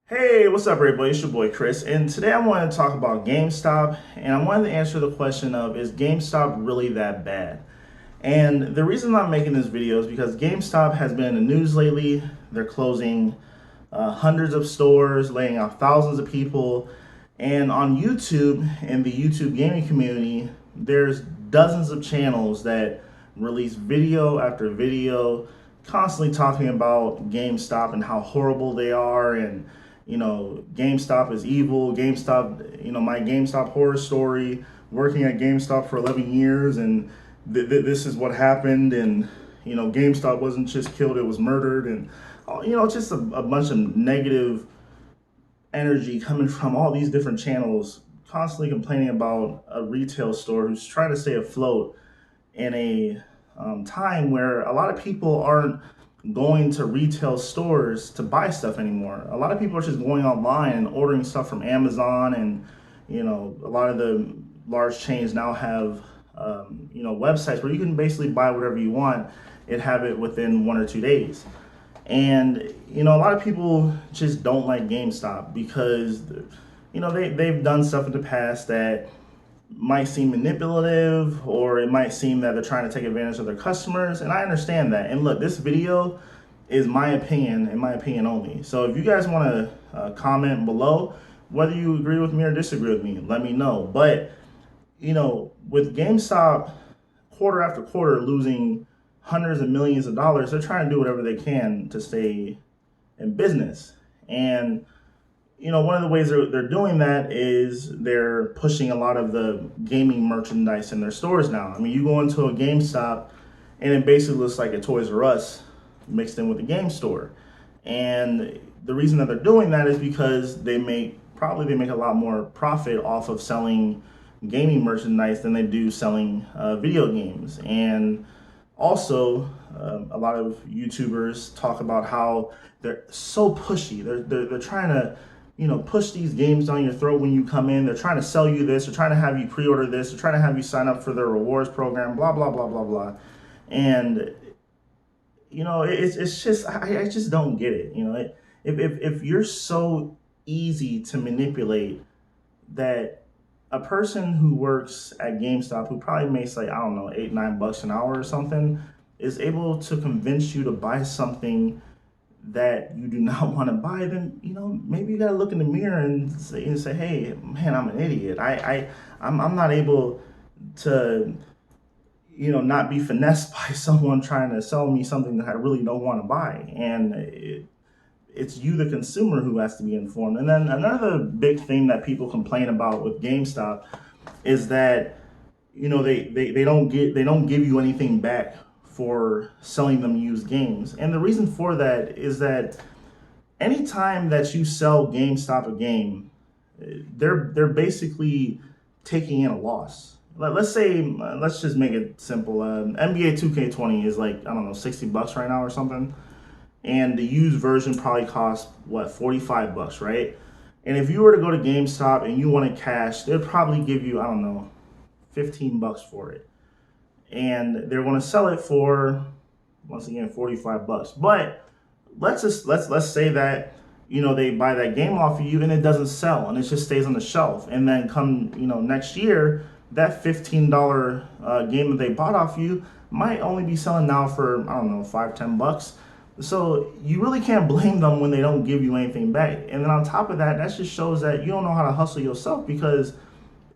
Hey, what's up, everybody? It's your boy Chris, and today I want to talk about GameStop, and I wanted to answer the question of, is GameStop really that bad? And the reason I'm making this video is because GameStop has been in the news lately. They're closing hundreds of stores, laying off thousands of people, and on YouTube, in the YouTube gaming community, there's dozens of channels that release video after video constantly talking about GameStop and how horrible they are, and GameStop is evil. GameStop, my GameStop horror story, working at GameStop for 11 years, and this is what happened. And, GameStop wasn't just killed, it was murdered. And, just a bunch of negative energy coming from all these different channels, constantly complaining about a retail store who's trying to stay afloat in a time where a lot of people aren't going to retail stores to buy stuff anymore. A lot of people are just going online and ordering stuff from Amazon, and a lot of the large chains now have websites where you can basically buy whatever you want and have it within 1 or 2 days. And a lot of people just don't like GameStop because they've done stuff in the past that might seem manipulative, or it might seem that they're trying to take advantage of their customers, and I understand that. And look, this video is my opinion and my opinion only. So if you guys want to comment below whether you agree with me or disagree with me, let me know. But with GameStop quarter after quarter losing hundreds of millions of dollars, they're trying to do whatever they can to stay in business. And one of the ways they're doing that is they're pushing a lot of the gaming merchandise in their stores now. I mean, you go into a GameStop and it basically looks like a Toys R Us mixed in with a game store. And the reason that they're doing that is because they make a lot more profit off of selling gaming merchandise than they do selling video games. And also, a lot of YouTubers talk about how they're so pushy. They're trying to push these games down your throat when you come in. They're trying to sell you this. They're trying to have you pre-order this. They're trying to have you sign up for their rewards program, blah, blah, blah, blah, blah. And, it's just, I just don't get it. If you're so easy to manipulate that a person who works at GameStop, who probably makes like, I don't know, $8-9 an hour or something, is able to convince you to buy something that you do not want to buy, then maybe you got to look in the mirror and say, hey man, I'm an idiot. I'm not able to not be finessed by someone trying to sell me something that I really don't want to buy. And it's you, the consumer, who has to be informed. And then another big thing that people complain about with GameStop is that they don't give you anything back for selling them used games. And the reason for that is that anytime that you sell GameStop a game, they're basically taking in a loss. Let's say, let's just make it simple. NBA 2K20 is like, I don't know, $60 right now or something. And the used version probably costs, what, $45, right? And if you were to go to GameStop and you wanted cash, they'd probably give you, I don't know, $15 for it. And they're going to sell it for, once again, $45. But let's say that they buy that game off of you and it doesn't sell and it just stays on the shelf. And then come next year, that $15 game that they bought off you might only be selling now for, I don't know, $5-10. So you really can't blame them when they don't give you anything back. And then on top of that, that just shows that you don't know how to hustle yourself, because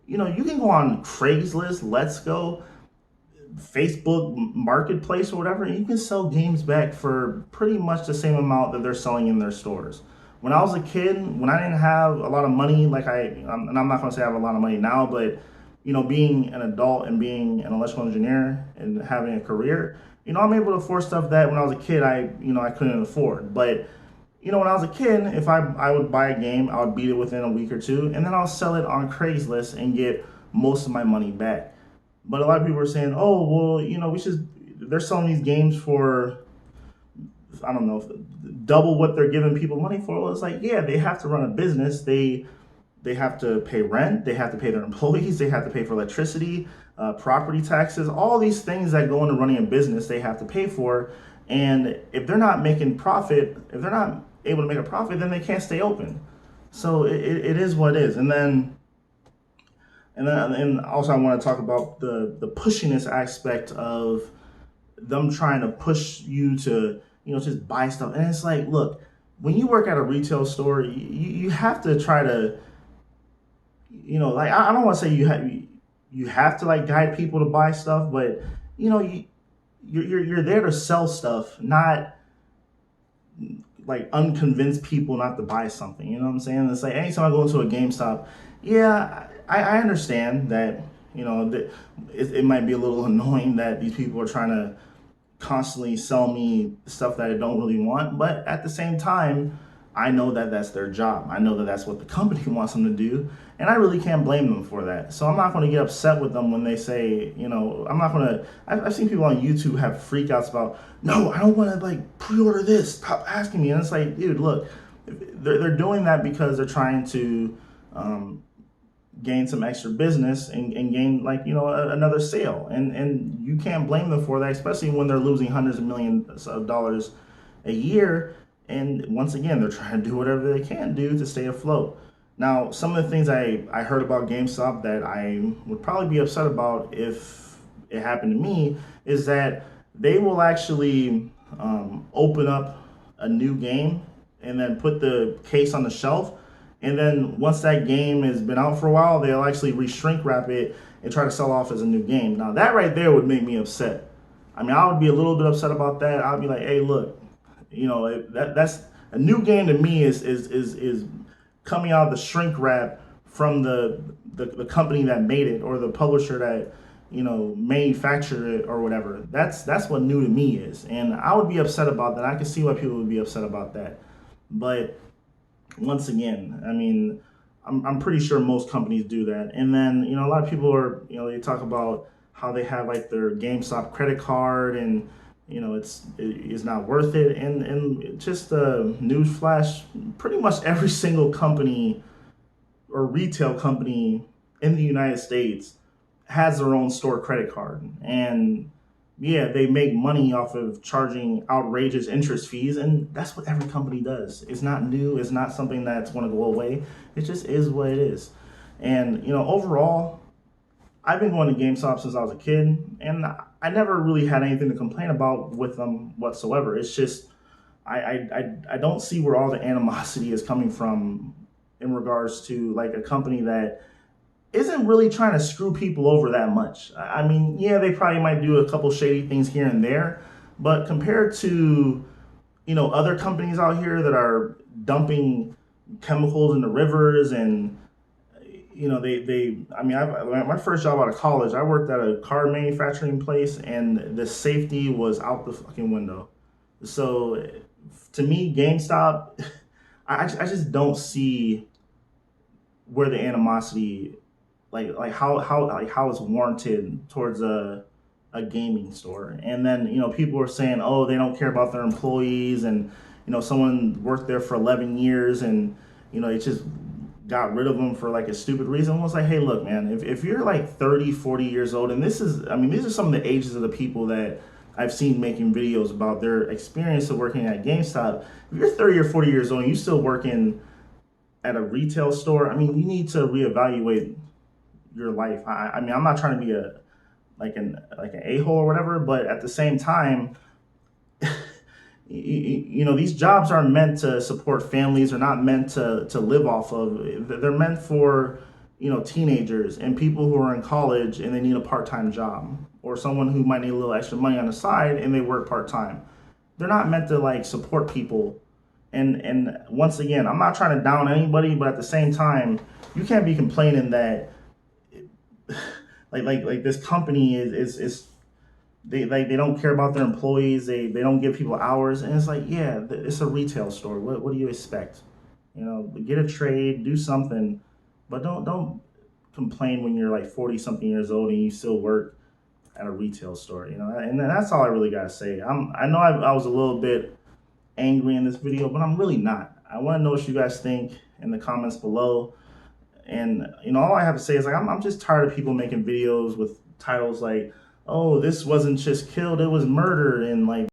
you can go on Craigslist, Let's Go, Facebook Marketplace or whatever, and you can sell games back for pretty much the same amount that they're selling in their stores. When I was a kid, when I didn't have a lot of money, and I'm not going to say I have a lot of money now, but being an adult and being an electrical engineer and having a career, I'm able to afford stuff that when I was a kid, I couldn't afford. But when I was a kid, if I would buy a game, I would beat it within a week or two, and then I'll sell it on Craigslist and get most of my money back. But a lot of people are saying, oh, well, they're selling these games for, I don't know, double what they're giving people money for. Well, it's like, yeah, they have to run a business. They have to pay rent. They have to pay their employees. They have to pay for electricity, property taxes, all these things that go into running a business they have to pay for. And if they're not making profit, if they're not able to make a profit, then they can't stay open. So it is what it is. And also I want to talk about the pushiness aspect of them trying to push you to, just buy stuff. And it's like, look, when you work at a retail store, you have to try to, like, I don't want to say you have to like guide people to buy stuff, but you're there to sell stuff, not like unconvince people not to buy something. You know what I'm saying? It's like anytime I go into a GameStop, yeah, I understand that, that it might be a little annoying that these people are trying to constantly sell me stuff that I don't really want, but at the same time, I know that that's their job. I know that that's what the company wants them to do, and I really can't blame them for that. So I'm not going to get upset with them when they say, I'm not going to. I've seen people on YouTube have freakouts about, no, I don't want to like pre-order this. Stop asking me. And it's like, dude, look, they're doing that because they're trying to gain some extra business and gain like another sale, and you can't blame them for that, especially when they're losing hundreds of millions of dollars a year. And once again, they're trying to do whatever they can do to stay afloat. Now, some of the things I heard about GameStop that I would probably be upset about if it happened to me is that they will actually open up a new game and then put the case on the shelf. And then once that game has been out for a while, they'll actually re-shrink wrap it and try to sell off as a new game. Now, that right there would make me upset. I mean, I would be a little bit upset about that. I'd be like, hey, look, that's a new game to me is coming out of the shrink wrap from the company that made it, or the publisher that manufactured it or whatever. That's what new to me is, and I would be upset about that. I can see why people would be upset about that, but once again, I mean, I'm pretty sure most companies do that. And then a lot of people are they talk about how they have like their GameStop credit card, and it's not worth it. And just a news flash, pretty much every single company or retail company in the United States has their own store credit card. And yeah, they make money off of charging outrageous interest fees, and that's what every company does. It's not new. It's not something that's going to go away. It just is what it is. And overall, I've been going to GameStop since I was a kid, and I never really had anything to complain about with them whatsoever. It's just I don't see where all the animosity is coming from in regards to like a company that isn't really trying to screw people over that much. I mean, yeah, they probably might do a couple shady things here and there, but compared to, other companies out here that are dumping chemicals in the rivers, and, my first job out of college, I worked at a car manufacturing place, and the safety was out the fucking window. So to me, GameStop, I just don't see where the animosity, like how it's warranted towards a gaming store. And then people are saying, oh, they don't care about their employees, and someone worked there for 11 years and it just got rid of them for like a stupid reason. I was like, hey, look, man, if you're like 30, 40 years old, and these are some of the ages of the people that I've seen making videos about their experience of working at GameStop. If you're 30 or 40 years old and you still working at a retail store, I mean, you need to reevaluate your life. I'm not trying to be an a-hole or whatever, but at the same time, these jobs aren't meant to support families. They're not meant to live off of. They're meant for teenagers and people who are in college and they need a part-time job, or someone who might need a little extra money on the side and they work part-time. They're not meant to like support people. And once again, I'm not trying to down anybody, but at the same time, you can't be complaining that like this company is they don't care about their employees. They don't give people hours, and it's like, yeah, it's a retail store. What do you expect? Get a trade, do something, but don't complain when you're like 40 something years old and you still work at a retail store. And that's all I really gotta say. I know I was a little bit angry in this video, but I'm really not. I want to know what you guys think in the comments below. And all I have to say is like I'm just tired of people making videos with titles like, oh, this wasn't just killed, it was murder, and like